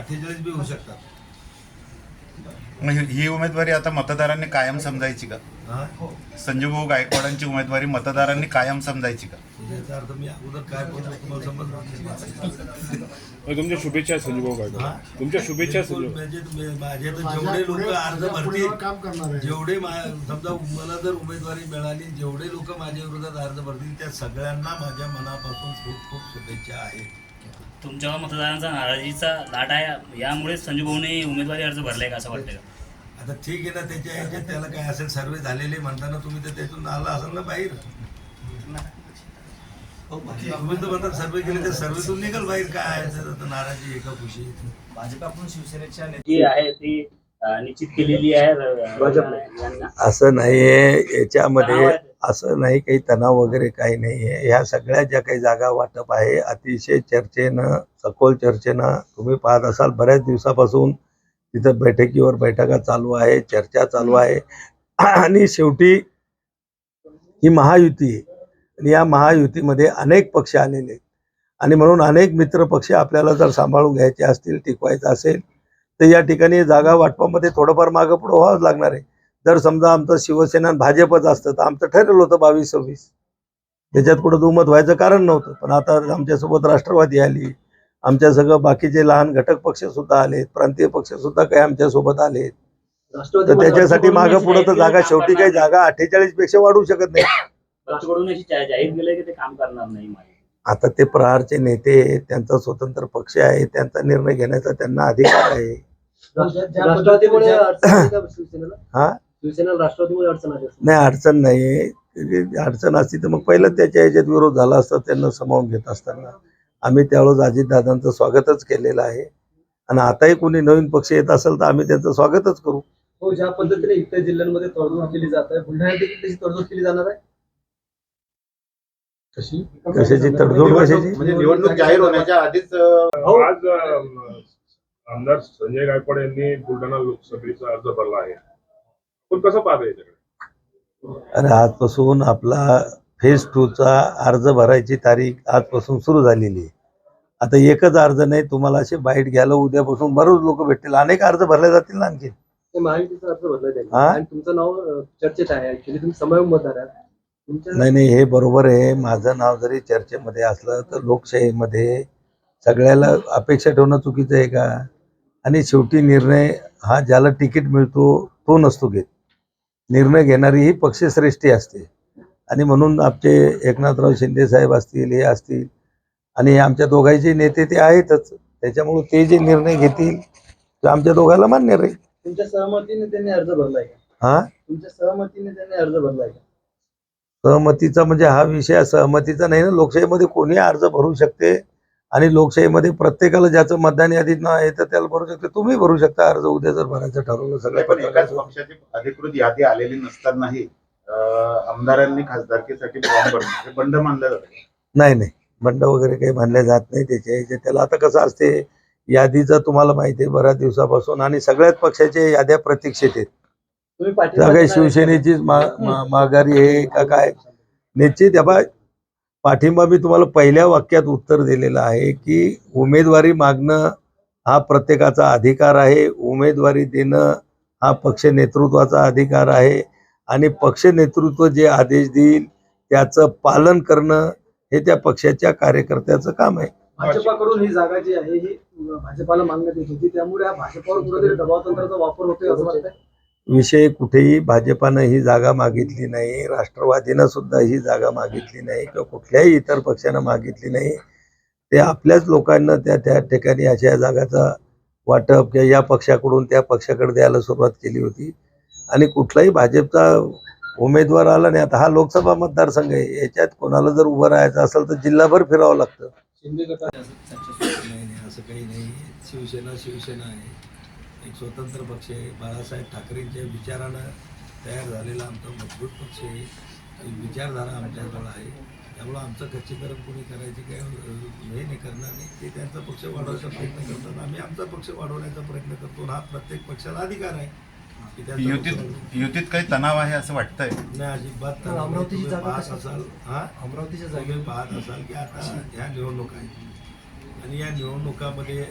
48 बी होऊ शकतात. ही उमेदवारी आता मतदारांनी कायम समजायची का? संजू भाऊ गायकवाडांची उमेदवारी मतदारांनी कायम समजायची का? याचा अर्थ मी अगोदर काय बोलतो तुम्हाला समजणार. तुमच्या शुभेच्छा संजू भाऊ गायकवाड, तुमच्या शुभेच्छा संजू. माझे तर जेवढे लोक अर्ज भरतील, जेवढे समजा मला जर उमेदवारी मिळाली, जेवढे लोक माझ्या विरोधात अर्ज भरतील त्या सगळ्यांना माझ्या मनापासून खूप खूप शुभेच्छा आहेत. तुमच्या मतदारांचा नाराजीचा लाट आहे, यामुळे संजू भाऊने उमेदवारी अर्ज भरलाय का असं वाटतं का? आता ठीक आहे ना, त्याच्या ह्याच्यात त्याला काय असेल सर्वे झालेले म्हणताना तुम्ही तर त्यातून आला असाल ना बाहेर. तुम्ही तर म्हणतात सर्वे केले, त्या सर्वेतून निघाल बाहेर. काय आहे नाराजी एका खुशी. भाजपाकडून शिवसेनेच्या जी आहे ती निश्चित केलेली आहे. असं नाहीये याच्यामध्ये, असं नाही काही तणाव वगैरे काही नाही आहे. ह्या सगळ्या ज्या काही जागा वाटप आहे अतिशय चर्चेनं, सखोल चर्चेनं तुम्ही पाहत असाल. बऱ्याच दिवसापासून तिथं बैठकीवर बैठका चालू आहे, चर्चा चालू आहे आणि शेवटी ही महायुती आहे आणि या महायुतीमध्ये अनेक पक्ष आलेले आहेत आणि म्हणून अनेक मित्र पक्ष आपल्याला जर सांभाळून घ्यायचे असतील, टिकवायचं असेल तर या ठिकाणी जागा वाटपामध्ये थोडंफार मागं पुढं व्हावंच लागणार आहे. जर समजा आमचं शिवसेना आणि भाजपच असतं तर आमचं ठरलेलं होतं 22-26, त्याच्यात कुठं दुमत व्हायचं कारण नव्हतं. पण आता आमच्यासोबत राष्ट्रवादी आली, आमच्या सगळं बाकीचे लहान घटक पक्ष सुद्धा आलेत, प्रांतीय पक्ष सुद्धा काही आमच्यासोबत आलेत. तर त्याच्यासाठी मागं पुढं तर जागा शेवटी काही जागा 48 पेक्षा वाढवू शकत नाही. जाहीर केलंय की ते काम करणार नाही. आता ते प्रहारचे नेते, त्यांचा स्वतंत्र पक्ष आहे, त्यांचा निर्णय घेण्याचा त्यांना अधिकार आहे. राष्ट्रवादीमुळे हा शिवसेनेला राष्ट्रवादीमुळे अडचण आली. नाही, अडचण नाही. अडचण असती तर मग पहिलं त्याच्या ह्याच्यात विरोध झाला असता. त्यांना सामावून घेत असताना आम्ही त्यावेळेस अजितदादांचं स्वागतच केलेलं आहे आणि आताही कोणी नवीन पक्ष येत असेल तर आम्ही त्यांचं स्वागतच करू. हो, ज्या पद्धतीने इतर जिल्ह्यांमध्ये तडजोड केली जात आहे, बुलढाण्यात देखील त्याची तडजोड केली जाणार आहे. कशाची तडजोड? कशाची? म्हणजे निवडणूक जाहीर होण्याच्या आधीच आज आमदार संजय गायकवाड यांनी बुलढाणा लोकसभेचा अर्ज भरला आहे, पण कसं पाहता याच्याकडे? अरे आजपासून आपला फेज 2चा अर्ज भरायची तारीख आजपासून सुरू झालेली आहे. आता एकच अर्ज नाही, तुम्हाला असे बाईट घ्यायला उद्यापासून बरेच लोक भेटतील, अनेक अर्ज भरले जातील ना आणखी. महायुतीचा अर्ज भरला त्यांनी आणि तुमचं नाव चर्चेत आहे. ऍक्च्युली तुम्ही समय मतदार आहात. नाही, हे बरोबर आहे. माझं नाव जरी चर्चेमध्ये असलं तर लोकशाहीमध्ये सगळ्याला अपेक्षा ठेवणं चुकीचं आहे का? आणि शेवटी निर्णय हा ज्याला तिकीट मिळतो तो नसतो घेत. निर्णय घेणारी ही पक्षश्रेष्ठी असते आणि म्हणून आमचे एकनाथराव शिंदे साहेब असतील, हे असतील आणि आमच्या दोघांचे नेते ते आहेतच. त्याच्यामुळे ते जे निर्णय घेतील ते आमच्या दोघांना मान्य राहील. तुमच्या सहमतीने त्यांनी अर्ज भरलाय का? हा, तुमच्या सहमतीने त्यांनी अर्ज भरलाय का? सहमतीचा म्हणजे हा विषय सहमतीचा नाही ना. लोकशाहीमध्ये कोणी अर्ज भरू शकते आणि लोकशाहीमध्ये प्रत्येकाला ज्याचं मतदान यादीत नाव येतं त्याला भरू शकते. तुम्ही भरू शकता अर्ज उद्या जर भरायचं ठरवलं. सगळ्या पण एकाच पक्षाची अधिकृत यादी आलेली नसतानाही आमदारांनी खासदारकीसाठी फॉर्म भरणे हे बंड मानलं जातं? नाही, बंड वगैरे काही मानले जात नाही. त्याला आता कसं असते, यादीचं तुम्हाला माहिती आहे बऱ्याच दिवसापासून आणि सगळ्याच पक्षाच्या याद्या प्रतीक्षेत आहेत. तुम्ही पाठिंबा सगळ्या देणार आहे का? शिवसेनेची माघारी आहे का काय निश्चित. पाठिंबा मी तुम्हाला पहिल्या वाक्यात उत्तर दिलेलं आहे की उमेदवारी मागणं हा प्रत्येकाचा अधिकार आहे, उमेदवारी देणं हा पक्ष नेतृत्वाचा अधिकार आहे आणि पक्ष नेतृत्व जे आदेश देईल त्याचं पालन करणं हे त्या पक्षाच्या कार्यकर्त्याचं काम आहे. भाजपाकडून ही जागा जी आहे ही भाजपाला मागण्यात येत होती, त्यामुळे हा भाजपावर कुठेतरी दबाव तंत्राचा वापर होतोय असं वाटतंय. विषय कुठेही भाजपानं ही जागा मागितली नाही, राष्ट्रवादीनं सुद्धा ही जागा मागितली नाही किंवा कुठल्याही इतर पक्षानं मागितली नाही. ते आपल्याच लोकांना त्या ठिकाणी अशा जागाचा वाटप किंवा या पक्षाकडून त्या पक्षाकडे द्यायला सुरुवात केली होती आणि कुठलाही भाजपचा उमेदवार आला नाही. आता हा लोकसभा मतदारसंघ आहे, याच्यात कोणाला जर उभं राहायचं असेल तर जिल्हाभर फिरावं लागतं. नाही, असं काही नाही. शिवसेना आहे, एक स्वतंत्र पक्ष आहे. बाळासाहेब ठाकरेंच्या विचारानं तयार झालेला आमचा मजबूत पक्ष आहे. विचारधारा आमच्याजवळ आहे, त्यामुळं आमचं खच्चीकरण कोणी करायची काय हे नाही करणार नाही. ते त्यांचा पक्ष वाढवण्याचा प्रयत्न करतात, आम्ही आमचा पक्ष वाढवण्याचा प्रयत्न करतो. हा प्रत्येक पक्षाला अधिकार आहे. युतीत काही तणाव आहे असं वाटतंय? नाही, अजिबात. अमरावतीची जागा पाहत असाल, अमरावतीच्या तुम्ही पाहत असाल की आता ह्या निवडणुका आहेत आणि या निवडणुकामध्ये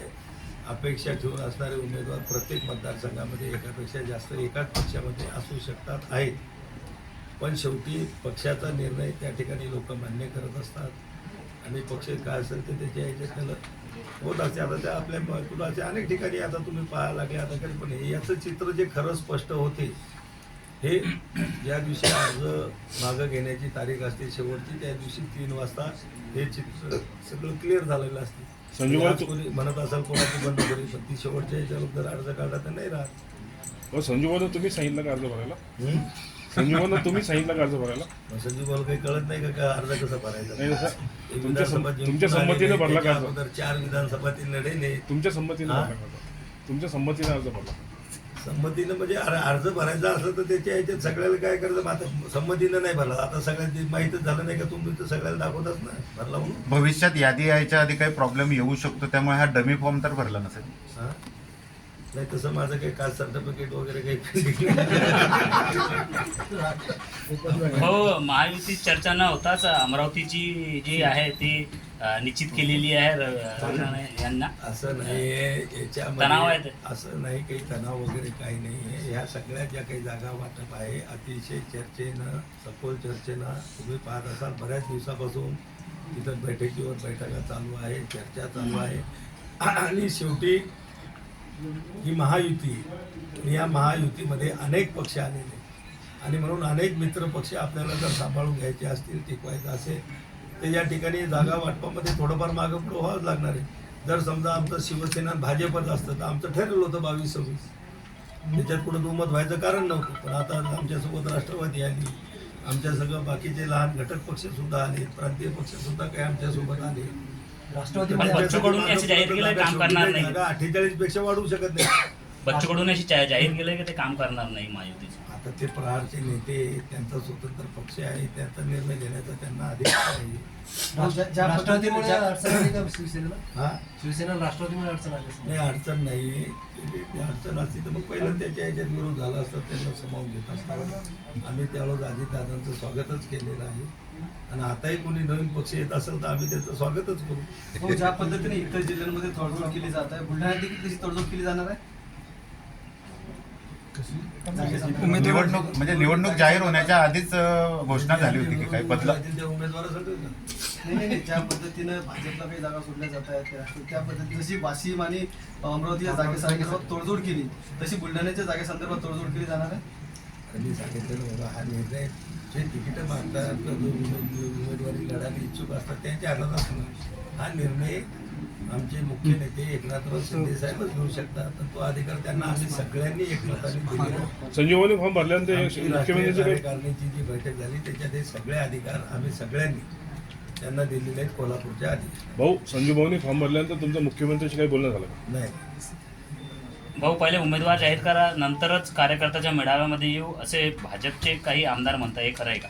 अपेक्षा ठेवून असणारे उमेदवार प्रत्येक मतदारसंघामध्ये एकापेक्षा जास्त एकाच पक्षामध्ये असू शकतात आहेत. पण शेवटी पक्षाचा निर्णय त्या ठिकाणी लोक मान्य करत असतात आणि पक्ष काय असेल ते त्याच्या ह्याच्यात होत असते. आता त्या आपल्या तुला अनेक ठिकाणी आता तुम्ही पाहायला लागले आता काही पण याचं चित्र जे खरं स्पष्ट होते हे ज्या दिवशी अर्ज मागं घेण्याची तारीख असते शेवटची त्या दिवशी 3 वाजता हे चित्र सगळं क्लिअर झालेलं असते. संजू भाऊ, कोणी म्हणत असाल कोणाची बंडखोरी पण ती शेवटच्या याच्यावर जर अर्ज काढला तर नाही राहत. संजू भाऊ तुम्ही सांगितलं का अर्ज भरायला? संजू भाऊ तुम्ही सांगितलं का अर्ज भरायला? संजू भाऊ काही कळत नाही का अर्ज कसा भरायचा? नाही सर, एक तुमच्या विधानसभा जिंकून तुमच्या संमतीने आलेले, भरला का त्याच्या अर्ज? अगोदर 4 विधानसभा ते लढेले. तुमच्या संमतीने हा? भरला का? तुमच्या संमतीने अर्ज भरला? संमतीनं म्हणजे अर्ज भरायचा असलं तर त्याच्या ह्याच्यात सगळ्याला काय करायचं. आता संमतीनं नाही भरला आता सगळ्यांची माहीतच झालं नाही का तुम्ही तर सगळ्याला दाखवतच ना भरला म्हणून. भविष्यात यादी यायच्या आधी काही प्रॉब्लेम येऊ शकतो त्यामुळे हा डमी फॉर्म तर भरला नसेल. हा? नाही तसं माझं काही कास्ट सर्टिफिकेट वगैरे काही हो, महायुती चर्चा न होताच अमरावतीची जी आहे ती निश्चित केलेली आहे यांना. असं नाही तणाव आहे याच्यामध्ये ते. असं नाही काही तणाव वगैरे काही नाही आहे. ह्या सगळ्या ज्या काही जागा वाटप आहे अतिशय चर्चेनं सखोल चर्चेनं तुम्ही पाहत असाल बऱ्याच दिवसापासून तिथं बैठकीवर बैठका चालू आहे चर्चा चालू आहे आणि शेवटी ही महायुती आणि या महायुतीमध्ये अनेक पक्ष आलेले आणि म्हणून अनेक मित्र पक्ष आपल्याला जर सांभाळून घ्यायचे असतील टिकवायचं असेल तर या ठिकाणी जागा वाटपामध्ये थोडंफार मागं पुढं व्हावंच लागणार आहे. जर समजा आमचं शिवसेना भाजपच असतं तर आमचं ठरलेलं होतं 22-26 त्याच्यात पुढं दुमत व्हायचं कारण नव्हतं. पण आता आमच्यासोबत राष्ट्रवादी आली आमच्या सगळं बाकीचे लहान घटक पक्षसुद्धा आले प्रांतीय पक्षसुद्धा काही आमच्यासोबत आले. पण बच्चू कडूंनी असे जाहीर केलं काम करणार नाही. 48 पेक्षा वाढवू शकत नाही. बच्चू कडूंनी अशी जाहीर केलं की ते काम करणार नाही महायुतीचं. आता ते प्रहारचे नेते त्यांचा स्वतंत्र पक्ष आहे त्यांचा निर्णय घेण्याचा त्यांना अधिकार आहे. राष्ट्रवादीमुळे अडचण आली का शिवसेनेला? हा शिवसेना राष्ट्रवादीमुळे अडचण आली असेल. नाही अडचण नाही ती अडचण असती तर मग पहिलं त्याच्या ह्याच्यात विरोध झाला असता त्यांना सामावून घेत असतात. आम्ही त्यावेळेस अजितदादांचं स्वागतच केलेलं आहे आणि आताही कोणी नवीन पक्ष येत असेल तर आम्ही त्याचं स्वागतच करू. हो, ज्या पद्धतीने इतर जिल्ह्यांमध्ये तडजोड केली जात आहे बुलढाण्यात देखील तशी तडजोड केली जाणार आहे. निवडणूक म्हणजे निवडणूक जाहीर होण्याच्या आधीच घोषणा झाली होती की काही बदला त्या उमेदवारासाठी नाही, ज्या पद्धतीनं भाजपला काही जागा सोडल्या जात आहेत त्या पद्धतीने जशी वाशिम आणि अमरावती या जागेसंदर्भात तोडजोड केली तशी बुलढाण्याच्या जागेसंदर्भात तोडजोड केली जाणार आहे. मी सांगितलं बाबा हा निर्णय जे तिकीट मागतात किंवा जो उमेदवारी लढायला इच्छुक असतात त्यांच्या हातात असणार. हा निर्णय आमचे मुख्य नेते एकनाथराव शिंदे साहेबच घेऊ शकतात तर तो अधिकार त्यांना आम्ही सगळ्यांनी एकमताने दिलेला. संजू भाऊ फॉर्म भरल्यानंतर राष्ट्रीय मुख्यमंत्र्यांचे काही कार्यकारिणीची जी बैठक झाली त्याच्यात हे सगळे अधिकार आम्ही सगळ्यांनी त्यांना दिलेले आहेत कोल्हापूरच्या अधिकार. भाऊ संजू भाऊनी फॉर्म भरल्यानंतर तुमचं मुख्यमंत्र्यांशी काही बोलणं झालं का? नाही भाऊ, पहिले उमेदवार जाहीर करा नंतरच कार्यकर्त्याच्या मेळाव्यामध्ये येऊ असे भाजपचे काही आमदार म्हणतात, हे खरं आहे का?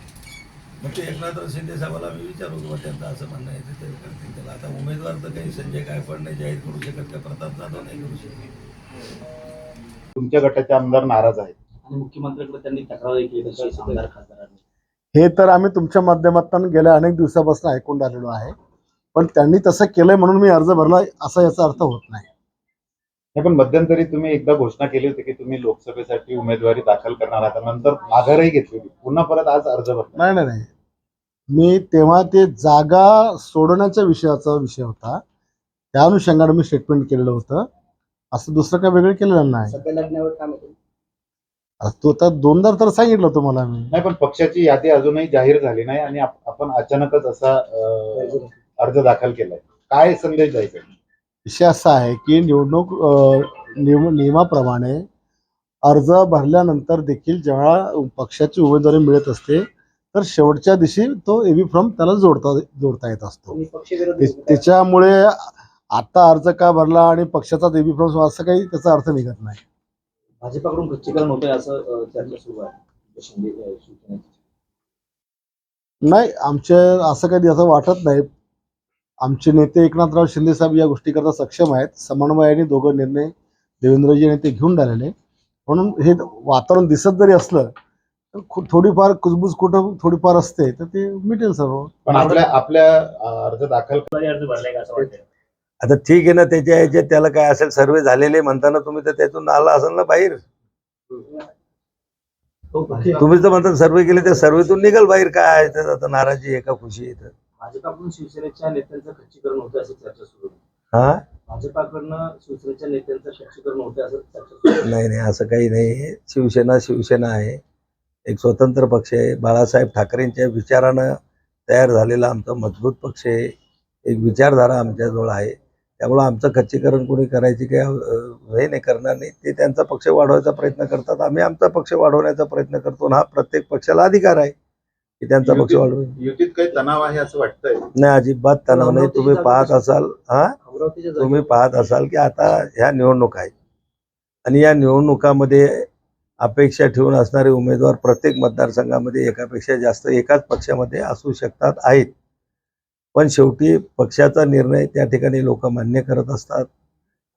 मग ते एकनाथराव शिंदे साहेबाला मी विचारतो बा त्यांचं असं म्हणणं आहे तर ते करतील त्याला. आता उमेदवार तर काही संजय गायकवाड नाही जाहीर करू शकत का प्रताप जाधव नाही करू शकत. तुमच्या गटाचे आमदार नाराज आहेत. आणि मुख्यमंत्र्यांकडे त्यांनी तक्रार केली तशी आमदार खासदारांनी. हे तर आम्ही तुमच्या माध्यमातून गेल्या अनेक दिवसापासून ऐकून राहिलेलो आहे पण त्यांनी तसं केलंय म्हणून मी अर्ज भरला असा याचा अर्थ होत नाही. पण मध्यंतरी तुम्ही एकदा घोषणा केली होती की तुम्ही लोकसभेसाठी उमेदवारी दाखल करणार आहात नंतर माघारही घेतली होती पुन्हा परत आज अर्ज भरला. नाही मी तेव्हा ते जागा सोडण्याच्या विषयाचा विषय होता त्या अनुषंगाने मी स्टेटमेंट केलेलं होतं असं दुसरं काही वेगळं केलेलं नाही. सध्या लग्नावर काम होतं. तो तर 2दा तर सांगितलं होतं मला मी. नाही पण पक्षाची यादी अजूनही जाहीर झाली नाही आणि आपण अचानकच असा अर्ज दाखल केलाय काय संदेश द्यायचा? विषय असा आहे की निवडणूक नियमाप्रमाणे अर्ज भरल्यानंतर देखील जेव्हा पक्षाची उमेदवारी मिळत असते तर शेवटच्या दिवशी तो एबी फॉर्म त्याला जोडता येत असतो. तुम्ही पक्षविरोधी त्याच्यामुळे आता अर्ज का भरला आणि पक्षाचाच एबी फॉर्म असं काही त्याचा अर्थ निघत नाही. भाजपाकडून खच्चीकरण होतंय असं चर्चा सुरू आहे शिंदे शिवसेनेची. नाही आमच्या असं कधी असं वाटत नाही. आमचे नेते एकनाथराव शिंदे साहेब या गोष्टीकरता सक्षम आहेत. समन्वयाने दोघं निर्णय देवेंद्रजी आणि ते घेऊन राहिलेले म्हणून हे वातावरण दिसत जरी असलं तर थोडीफार कुजबूज कुठं थोडीफार असते तर ते मिटेल सर्व. पण आपल्या अर्ज दाखल अर्ज भरलाय का असं वाटतं? आता ठीक आहे ना, त्याच्या ह्याच्यात त्याला काय असेल, सर्वे झालेले म्हणताना तुम्ही तर त्यातून आला असाल ना बाहेर. तुम्ही तर म्हणता सर्वे केले, त्या सर्वेतून निघाल बाहेर. काय आहे त्यात आता नाराजी आहे का खुशी आहे तर? भाजपाकडून शिवसेनेच्या नेत्यांचं खच्चीकरण होतं अशी चर्चा सुरू आहे. हा, भाजपाकडनं शिवसेनेच्या नेत्यांचं खच्चीकरण होतं असं चर्चा सुरू आहे. नाही नाही, असं काही नाही. शिवसेना आहे, एक स्वतंत्र पक्ष आहे. बाळासाहेब ठाकरेंच्या विचारानं तयार झालेला आमचा मजबूत पक्ष आहे. एक विचारधारा आमच्याजवळ आहे. त्यामुळं आमचं खच्चीकरण कोणी करायची काय हे नाही, करणार नाही. ते त्यांचा पक्ष वाढवायचा प्रयत्न करतात, आम्ही आमचा पक्ष वाढवण्याचा प्रयत्न करतो. आणि हा प्रत्येक पक्षाला अधिकार आहे की त्यांचा पक्ष वाढवण्याचा. युतीत काही तणाव आहे असं वाटतंय? नाही, अजिबात तणाव नाही. तुम्ही पाहत असाल अमरावतीच्या तुम्ही पाहत असाल की आता ह्या निवडणुका आहेत आणि या निवडणुकामध्ये अपेक्षा ठेवून असणारे उमेदवार प्रत्येक मतदारसंघामध्ये एकापेक्षा जास्त एकाच पक्षामध्ये असू शकतात आहेत. पण शेवटी पक्षाचा निर्णय त्या ठिकाणी लोक मान्य करत असतात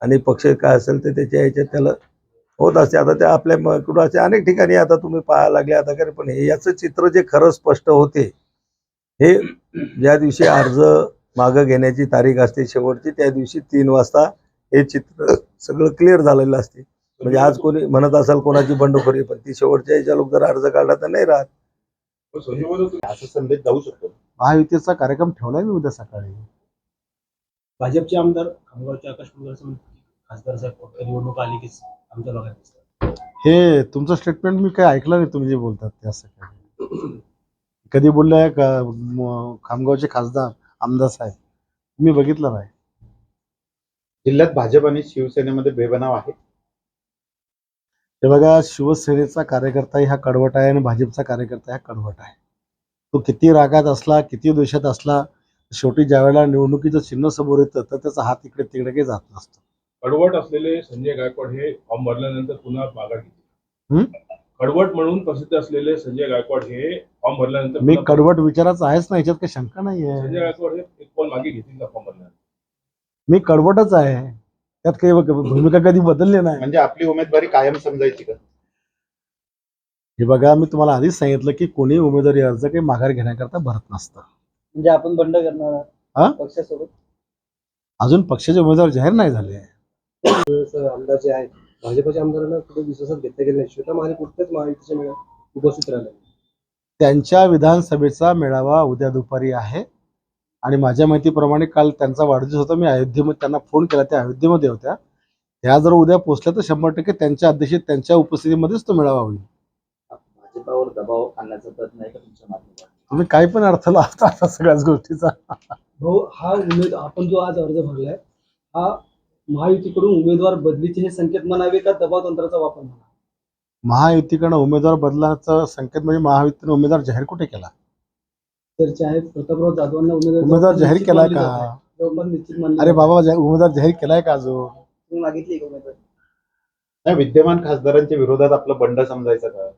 आणि पक्ष काय असेल ते त्याच्या ह्याच्यात त्याला होत असते. आता ते आपल्या कुठं असे अनेक ठिकाणी आता तुम्ही पाहायला लागले आता काय, पण हे याचं चित्र जे खरं स्पष्ट होते हे ज्या दिवशी अर्ज मागं घेण्याची तारीख असते शेवटची, त्या दिवशी 3 वाजता हे चित्र सगळं क्लिअर झालेलं असते. म्हणजे आज कोणी म्हणत असाल कोणाची बंडखोरी, पण ती शेवटच्या याच्या लोक जर अर्ज काढला तर नाही राहत. पण संजय वैद्य, असं संदेश जाऊ शकतो. महायुतीचा कार्यक्रम ठेवलाय मी उद्या सकाळी. भाजपचे आमदार खामगावचे आकाश मंगळ खासदार साहेब निवडणूक आली की आमच्या भागात दिसतात. हे तुमचं स्टेटमेंट मी काय ऐकलं नाही, तुम्ही जे बोलतात त्या सकाळी. कधी बोललाय का खामगावचे खासदार आमदार साहेब? मी बघितलं नाही. जिल्ह्यात भाजप आणि शिवसेनेमध्ये बेबनाव आहे. हे बघा, शिवसेनेचा कार्यकर्ता हा कडवट आहे आणि भाजपचा कार्यकर्ता हा कडवट आहे. तो किती रागात असला, किती द्वेषात असला, शेवटी ज्यावेळेला निवडणुकीचं चिन्ह समोर येतं तर त्याचा हात इकडे तिकडे काही जात नसतो. कडवट असलेले संजय गायकवाड हे फॉर्म भरल्यानंतर पुन्हा माघार घेतली. कडवट म्हणून प्रसिद्ध असलेले संजय गायकवाड हे फॉर्म भरल्यानंतर मी पुन्हा- कडवट विचाराचा आहेच ना, याच्यात काही शंका नाही संजय आहे. गायकवाड हे एक पाऊल मागे घेतील का फॉर्म भरल्यानंतर? मी कडवटच आहे, त्यात काही भूमिका कधी बदलली नाही. म्हणजे आपली उमेदवारी कायम समजायची का? हे बघा, मी तुम्हाला आधीच सांगितलं की कोणी उमेदवारी अर्ज काही माघार घेण्याकरता भरत नसतं. म्हणजे आपण बंड करणार हा? पक्षासोबत अजून पक्षाचे उमेदवार जाहीर नाही झाले. आमदार जे आहेत भाजपच्या आमदारांना कुठे विश्वासात घेतले गेले नाही. श्वेता महाले कुठेच महायुतीच्या मेळाव्यात उपस्थित राहिले. त्यांच्या विधानसभेचा मेळावा उद्या दुपारी आहे आणि माझ्या माहितीप्रमाणे काल त्यांचा वाढदिवस होता. मी अयोध्येमध्ये त्यांना फोन केला, त्या अयोध्येमध्ये होत्या. त्या जर उद्या पोहोचल्या तर 100% त्यांच्या अध्यक्षतेत त्यांच्या उपस्थितीमध्येच तो मेळावा होईल. भाजपावर दबाव आणण्याचा प्रयत्न आहे का तुमच्या माध्यमातून? तुम्ही काय पण अर्थ लावता आता सगळ्याच गोष्टीचा. भाऊ, हा आपण जो आज अर्ज भरलाय हा महायुतीकडून उमेदवार बदलीचे हे संकेत म्हणावे का दबाव तंत्राचा वापर म्हणावा? महायुतीकडनं उमेदवार बदलाचा संकेत म्हणजे महायुतीने उमेदवार जाहीर कुठे केला? चर्चा आहे प्रतापराव जाधवांना उमेदवार जाहीर केलाय का? निश्चित मानली अरे बाबा, उमेदवार जाहीर केलाय का अजून? तुम्ही मागितली का उमेदवार? नाही, विद्यमान खासदारांच्या विरोधात आपलं बंड समजायचं का?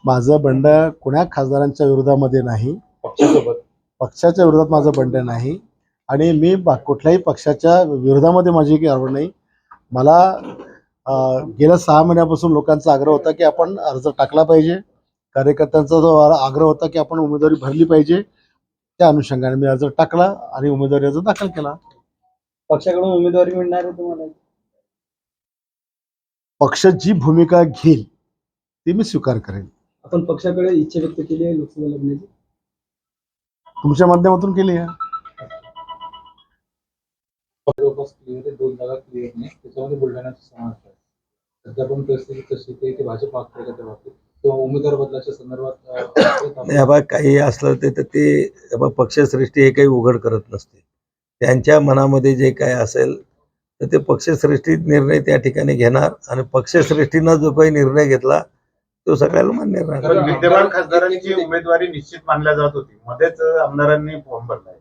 माझं बंड कुण्या खासदारांच्या विरोधामध्ये नाही, पक्षासोबत पक्षाच्या विरोधात माझं बंड नाही आणि मी कुठल्याही पक्षाच्या विरोधामध्ये माझी काही आवड नाही. मला गेल्या 6 महिन्यापासून लोकांचा आग्रह होता की आपण अर्ज टाकला पाहिजे. कार्यकर्त्यांचा जो आग्रह होता की आपण उमेदवारी भरली पाहिजे. त्या अनुषंगाने मी अर्ज टाकला आणि उमेदवारी अर्ज दाखल केला. पक्षाकडून उमेदवारी मिळणार आहे तुम्हाला? पक्ष जी भूमिका घेईल ती मी स्वीकार करेन. आपण पक्षाकडे इच्छा व्यक्त केली आहे लोकसभा लढण्याची? तुमच्या माध्यमातून केली आहे. जवळपास क्लिअर आहे, 2 जागा क्लिअर नाही, त्याच्यामध्ये बुलढाण्याचा समावेश आहे. सध्या पण परिस्थिती तशी आहे की भाजप मागते का त्या बाबतीत किंवा उमेदवार बदलाच्या संदर्भात या बघ, काही असलं तर ते पक्षश्रेष्ठी हे काही उघड करत नसते. त्यांच्या मनामध्ये जे काय असेल तर ते पक्षश्रेष्ठी निर्णय त्या ठिकाणी घेणार आणि पक्षश्रेष्ठीनं जो काही निर्णय घेतला तो सगळ्याला मान्य राहणार. पण विद्यमान खासदारांची उमेदवारी निश्चित मानल्या जात होती, मध्येच आमदारांनी फॉर्म भरलाय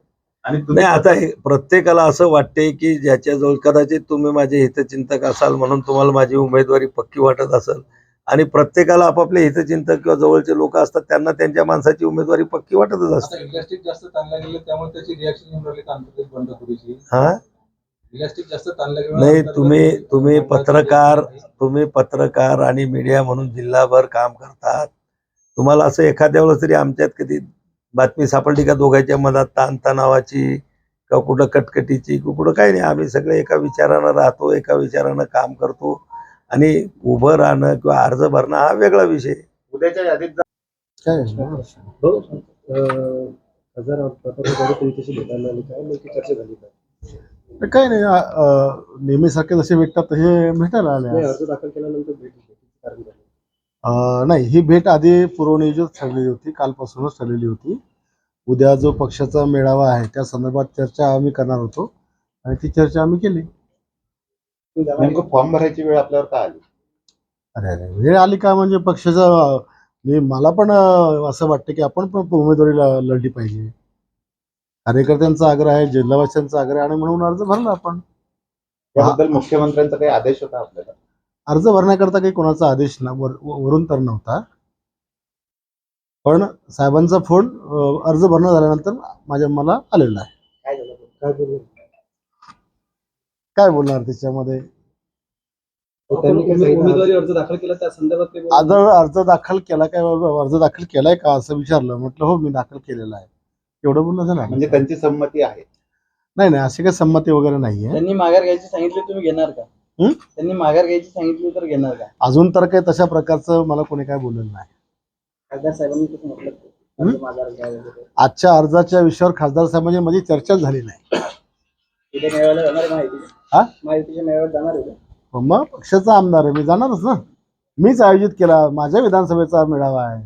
आणि तुम्ही नाही, आता प्रत्येकाला असं वाटते की ज्याच्याजवळ कदाचित तुम्ही माझे हितचिंतक असाल म्हणून तुम्हाला माझी उमेदवारी पक्की वाटत असेल आणि प्रत्येकाला आपापले हितचिंतक किंवा जवळचे लोक असतात त्यांना त्यांच्या माणसाची उमेदवारी पक्की वाटतच असते. इलास्टिक जास्त ताणल्या गेले त्यामुळे त्याची रिॲक्शन येऊन राहिली तांत्रिक बंडखोरीची. हा, इलास्टिक जास्त ताणल्या गेलं नाही, तुम्ही पत्रकार आणि मीडिया म्हणून जिल्हाभर काम करतात. तुम्हाला असं एखाद्या वेळेस तरी आमच्यात कधी बातमी सापडली का दोघांच्या मनात ताणतणावाची का कुठं कटकटीची कुठं काही नाही. आम्ही सगळे एका विचारानं राहतो, एका विचारानं काम करतो. आणि उभं राहणं किंवा अर्ज भरणं हा वेगळा विषय. उद्याच्या यादीत काय हजार तुमच्याशी भेटायला आले काय नेमकी चर्चा झाली का? काही नाही, नेहमीसारखे जसे भेटतात तसे भेटायला आले आज. अर्ज दाखल केल्यानंतर कारण झालं. नाही, ही भेट आधी पूर्वनियोजित ठरलेली होती, कालपासूनच ठरलेली होती. उद्या जो पक्षाचा मेळावा आहे त्या संदर्भात चर्चा आम्ही करणार होतो आणि ती चर्चा आम्ही केली. नेमकं फॉर्म भरायची वेळ आपल्यावर का आली? अरे वेळ आली का म्हणजे मला पण असं वाटतं की आपण पण उमेदवारी लढली पाहिजे. कार्यकर्त्यांचा आग्रह आहे, जिल्हावासियांचा आग्रह आहे आणि म्हणून अर्ज भरला आपण. त्याबद्दल मुख्यमंत्र्यांचा काही आदेश होता आपल्याला? अर्ज भरण्याकरता काही कोणाचा आदेश वरून तर नव्हता, पण साहेबांचा फोन अर्ज भरणं झाल्यानंतर मला आलेला आहे. काय बोलणार त्याच्यामध्ये? उमेदवारी अर्ज दाखल केला त्या संदर्भात ते अर्ज दाखल केलाय का असं विचारलं. म्हटलं हो, मी दाखल केलेला आहे, एवढं बोलणं झालं. म्हणजे त्यांची संमती आहे? नाही, अशी काही संमती वगैरे नाहीये. त्यांनी माघार घ्यायची सांगितली, तुम्ही घेणार का? त्यांनी माघार घ्यायची सांगितली तर घेणार का? अजून तर काही तशा प्रकारचं मला कोणी काय बोललेलं नाही. खासदार साहेबांनी कसं म्हटलं माघार घ्यायला? आजच्या अर्जाच्या विषयावर खासदार साहेबांची माझी चर्चा झाली नाही. उद्या मेळाव्याला जाणार माहिती माहितीच्या मेळाव्यात जाणार आहे. मग पक्षाचा आमदार आहे, मी जाणारच ना. मीच आयोजित केला, माझ्या विधानसभेचा मेळावा आहे,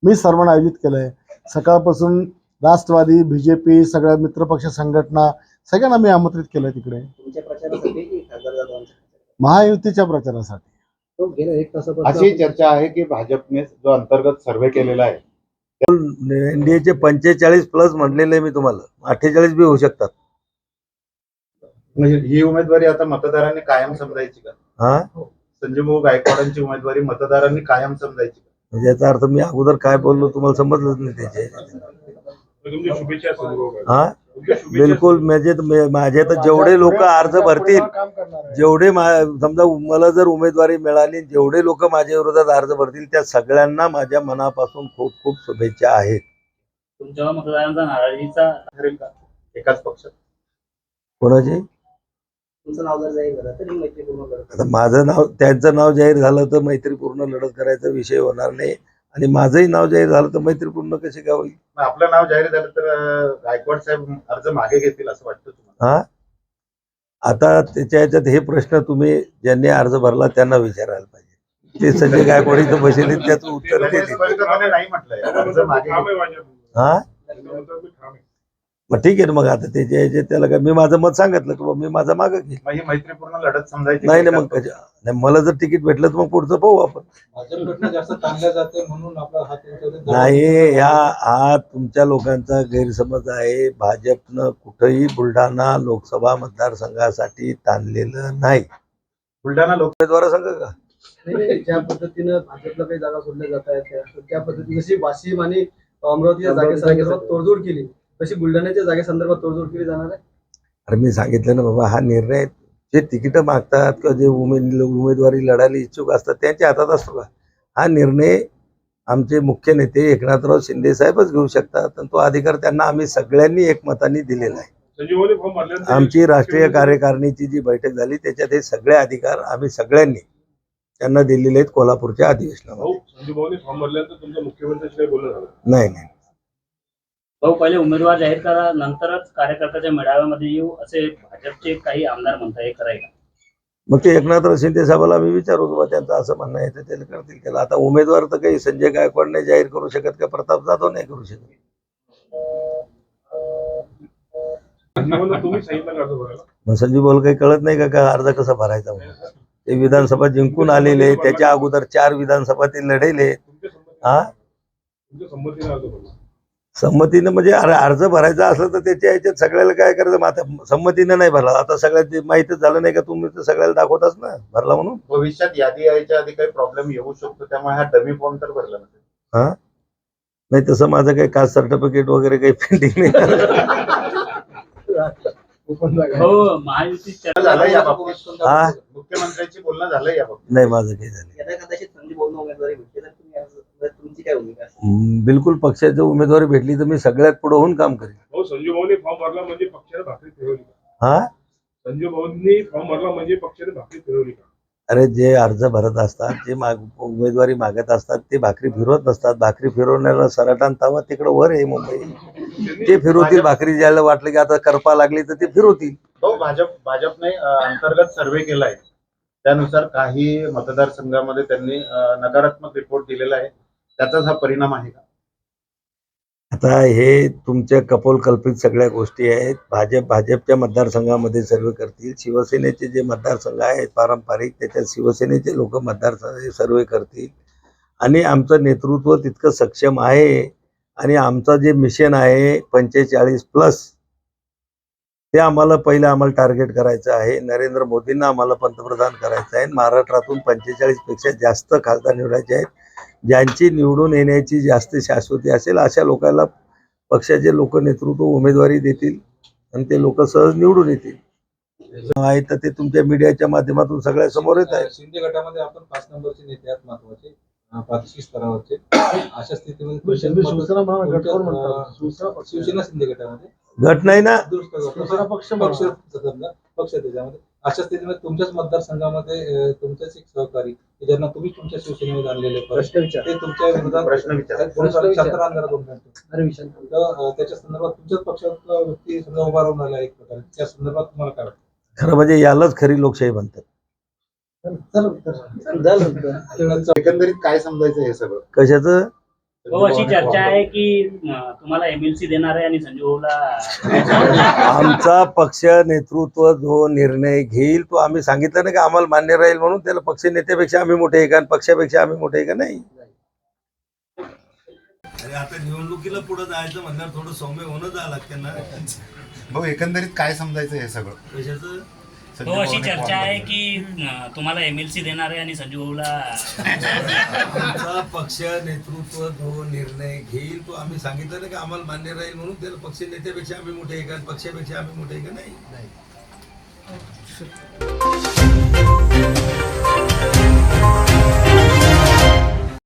मी सर्वांना आयोजित केलंय. सकाळपासून राष्ट्रवादी, बीजेपी, सगळ्या मित्रपक्ष संघटना सगळ्यांना मी आमंत्रित केलंय तिकडे. तुमच्या प्रचारासाठी की खासदार जाधवांच्या? महायुतीच्या प्रचारासाठी. तो गेल्या एक तासापासून अशी चर्चा आहे की भाजपने जो अंतर्गत सर्व्हे केलेला आहे एनडीएचे 45+ म्हटलेले मी तुम्हाला, 48 बी होऊ शकतात. म्हणजे ही उमेदवारी आता मतदारांनी कायम समजायची का? हा, संजय भाऊ गायकवाडांची उमेदवारी मतदारांनी कायम समजायची का? म्हणजे याचा अर्थ मी अगोदर काय बोललो तुम्हाला समजलंच नाही त्याचे. तुमच्या शुभेच्छा संजय भाऊ. हा, तुमच्या शुभेच्छा. बिलकुल. माझे तर जेवढे लोक अर्ज भरतील, समजा मला जर उमेदवारी मिळाली, जेवढे लोक माझ्या विरोधात अर्ज भरतील त्या सगळ्यांना माझ्या मनापासून खूप खूप शुभेच्छा आहेत. तुमच्या मतदारांचा नाराजीचा ठरेल का एकाच पक्षात? कोणाचे? तुमचं नाव जर जाहीर झालं तर मैत्रीपूर्ण करत. आता माझं नाव, त्यांचं नाव जाहीर झालं तर मैत्रीपूर्ण लढत करायचा विषय होणार नाही, आणि माझंही नाव जाहीर झालं तर मैत्रीपूर्ण कशी काय होईल? मग आपलं नाव जाहीर झालं तर गायकवाड साहेब अर्ज मागे घेतील असं वाटतं तुम्हाला? हा, आता त्याच्या ह्याच्यात हे प्रश्न तुम्ही ज्यांनी अर्ज भरला त्यांना विचारायला पाहिजे. ते संजय गायकवाडीचं बसेल त्याचं उत्तर त्यांनी देतील. स्पष्टपणे नाही म्हटलंय अर्ज मागे ठाम घेतील. आहे माझ्या. हा, त्यानंतर मी ठाम आहे. मग ठीक आहे ना. मग आता त्याच्या ह्याच्यात त्याला काय मी माझं मत सांगितलं की मी माझं मागं घेईन. मग ही मैत्रीपूर्ण लढत समजायची नाही का? मग नाही, मला जर तिकीट भेटलं तर मग पुढचं पाहू आपण. भाजपकडनं जास्त ताणल्या जाते म्हणून आपला हात नाही, हा तुमच्या लोकांचा गैरसमज आहे. भाजपनं कुठंही बुलढाणा लोकसभा मतदारसंघासाठी ताणलेलं नाही. बुलढाणा लोक उमेदवार संघ का? ज्या पद्धतीनं भाजपला काही जागा सोडल्या जात आहेत त्या पद्धतीने जशी वाशिम आणि अमरावतीच्या जागेसंदर्भात तोडजोड केली तशी बुलढाण्याच्या जागेसंदर्भात तोडजोड केली जाणार आहे. अरे मी सांगितलं ना बाबा, हा निर्णय जे तिकीटं मागतात किंवा जे उमेदवारी लढायला इच्छुक असतात त्यांच्या हातात असतो का? हा निर्णय आमचे मुख्य नेते एकनाथराव शिंदे साहेबच घेऊ शकतात, आणि तो अधिकार त्यांना आम्ही सगळ्यांनी एकमताने दिलेला आहे. संजय भाऊने फॉर्म भरल्यानंतर आमची राष्ट्रीय कार्यकारिणीची जी बैठक झाली त्याच्यात हे सगळे अधिकार आम्ही सगळ्यांनी त्यांना दिलेले आहेत कोल्हापूरच्या अधिवेशनामध्ये. भाऊ, संजय भाऊने फॉर्म भरल्यानंतर तुमच्या मुख्यमंत्र्यांशी काही बोलणं झालं? नाही, भाऊ, पहिले उमेदवार जाहीर करा, नंतरच कार्यकर्त्याच्या मेळाव्यामध्ये येऊ असे भाजपचे काही आमदार म्हणतात. हे करायला मग ते एकनाथराव शिंदे साहेबाला आम्ही विचारू बाबा, त्यांचं असं म्हणणं आहे तर त्याला करतील. त्याला आता उमेदवार तर काही संजय गायकवाड नाही जाहीर करू शकत का प्रताप जाधव नाही करू शकत. संजय भाऊला तुम्ही सांगितलं का अर्ज भरायला? मग संजय भाऊला काही कळत नाही का अर्ज कसा भरायचा म्हणून? ते विधानसभा जिंकून आलेले, त्याच्या अगोदर 4 विधानसभा ते लढेले. तुमच्या संमतीने अर्ज भरला? संमतीनं म्हणजे अर्ज भरायचा असलं तर त्याच्या ह्याच्यात सगळ्याला काय करायचं. मग आता संमतीनं नाही भरला, आता सगळ्यात माहितीच झालं नाही का, तुम्ही तर सगळ्याला दाखवताच ना भरला म्हणून. भविष्यात यादी यायच्या आधी काही प्रॉब्लेम येऊ शकतो, त्यामुळे हा डमी फॉर्म तर भरला नसेल. हा, नाही तसं माझं काही कास्ट सर्टिफिकेट वगैरे काही पेंडिंग नाही. हो, महायुती झालं या बाबतीत? हा, मुख्यमंत्र्यांची बोलणं झालं या बाबतीत? नाही माझं काही झालं. यदा कदाचित संजय भाऊंना उमेदवारी भेटली तर तुमची काय भूमिका असेल? बिलकुल पक्षाची उमेदवारी भेटली तर मी सगळ्यात पुढे होऊन काम करेन. भाऊ, हो, संजू भाऊनी फॉर्म भरला म्हणजे पक्षाने भाकरी फिरवली का? हा संजू भाऊंनी फॉर्म भरला म्हणजे पक्षाने भाकरी फिरवली का? अरे जे अर्ज भरत असतात जे उमेदवारी मागत असतात ते भाकरी फिरवत नसतात. भाकरी फिरवण्याला सराटान तावा तिकडं वर आहे मुंबई. ते फिरवतील भाकरी, ज्याला वाटलं की आता करपा लागली तर ते फिरवतील. तो भाजपने अंतर्गत सर्वे केलाय, त्यानुसार काही मतदारसंघामध्ये त्यांनी नकारात्मक रिपोर्ट दिलेला आहे. त्याचाच हा परिणाम आहे का? आता हे तुमच्या कपोलकल्पित सगळ्या गोष्टी आहेत. भाजपच्या मतदारसंघामध्ये सर्वे करतील. शिवसेनेचे जे मतदारसंघ आहेत पारंपरिक, त्याच्यात शिवसेनेचे लोक सर्वे करतील. आणि आमचं नेतृत्व तितकं सक्षम आहे आणि आमचं जे मिशन आहे 45+, ते आम्हाला टार्गेट करायचं आहे. नरेंद्र मोदींना आम्हाला पंतप्रधान करायचं आहे. महाराष्ट्रातून 45पेक्षा जास्त खासदार निवडायचे आहेत. ज्यांची निवडून येण्याची जास्त शाश्वती असेल अशा लोकांना पक्षाचे लोक नेतृत्व उमेदवारी देतील आणि ते लोक सहज निवडून येतील. आहे तर ते तुमच्या मीडियाच्या माध्यमातून सगळ्या समोर येत आहे. शिंदे गटामध्ये आपण 5 नंबरचे नेते आहेत महत्वाचे, प्रादेशिक स्तरावरचे. अशा स्थितीमध्ये शिवसेना म्हणा, गट कोण म्हणतात? शिवसेना शिंदे गटामध्ये गट नाही ना, दुरुस्त गट. शिवसेना पक्ष पक्ष त्याच्यामध्ये. अशा स्थितीमध्ये तुमच्याच मतदारसंघामध्ये तुमचेच एक सहकारी की ज्यांना तुम्ही तुमच्या शिवसेनेमध्ये आणलेले प्रश्न विचार. ते तुमच्या विरोधात प्रश्न विचार. 2070 आमदार कोण करतो? अरे विषय तर त्याच्या संदर्भात तुमच्याच पक्षातला व्यक्ती समजा उभा राहून आला एक प्रकारे, त्या संदर्भात तुम्हाला काय वाटतं? खरं म्हणजे यालाच खरी लोकशाही म्हणतात. झालं. एकंदरीत काय समजायचं हे सगळं? कशाचं? हो, अशी चर्चा आहे की तुम्हाला MLC देणार आहे आणि संजू भाऊला आमचा पक्ष नेतृत्व जो निर्णय घेईल तो आम्ही सांगितलं ना की आम्हाला मान्य राहील म्हणून. त्याला पक्ष नेत्यापेक्षा आम्ही मोठे आहे का आणि पक्षापेक्षा आम्ही मोठे आहे का? नाही. अरे आता निवडणुकीला पुढे जायचं म्हणल्यावर थोडं सौम्य होणं जावं लागतं ना. भाऊ एकंदरीत काय समजायचं हे सगळं? कशाचं? हो, अशी चर्चा आहे की तुम्हाला MLC देणार आहे आणि संजू भाऊला आमचा पक्ष नेतृत्व जो निर्णय घेईल तो आम्ही सांगितलं ना की आम्हाला मान्य राहील म्हणून. त्याला पक्ष नेत्यापेक्षा आम्ही मोठे आहे का आणि पक्षापेक्षा आम्ही मोठे आहे का? नाही.